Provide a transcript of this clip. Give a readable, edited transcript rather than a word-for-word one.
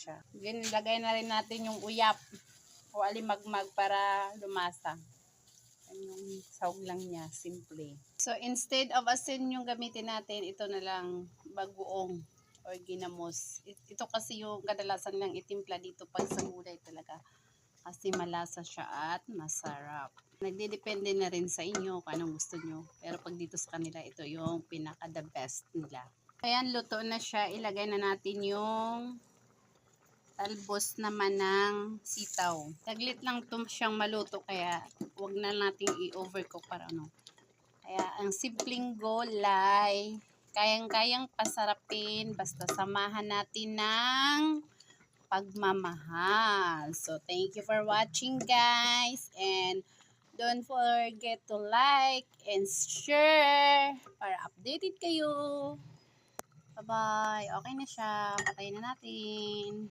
siya. Lagay na rin natin yung uyap o alimagmag para lumasa. Yung sahog lang niya, simple. So, instead of asin yung gamitin natin, ito na lang bagoong or ginamos. Ito kasi yung kadalasan lang itimpla dito pag sa gulay talaga. Kasi malasa siya at masarap. Nagdidepende na rin sa inyo kung anong gusto nyo. Pero pag dito sa kanila, ito yung pinaka the best nila. Ayan, luto na siya. Ilagay na natin yung talbos naman ng sitaw. Saglit lang ito siyang maluto kaya huwag na natin i-overcook para ano. Kaya ang simpleng gulay, kayang-kayang pasarapin basta samahan natin ng pagmamahal. So, thank you for watching guys and don't forget to like and share para updated kayo. Bye-bye. Okay na siya. Patayin na natin.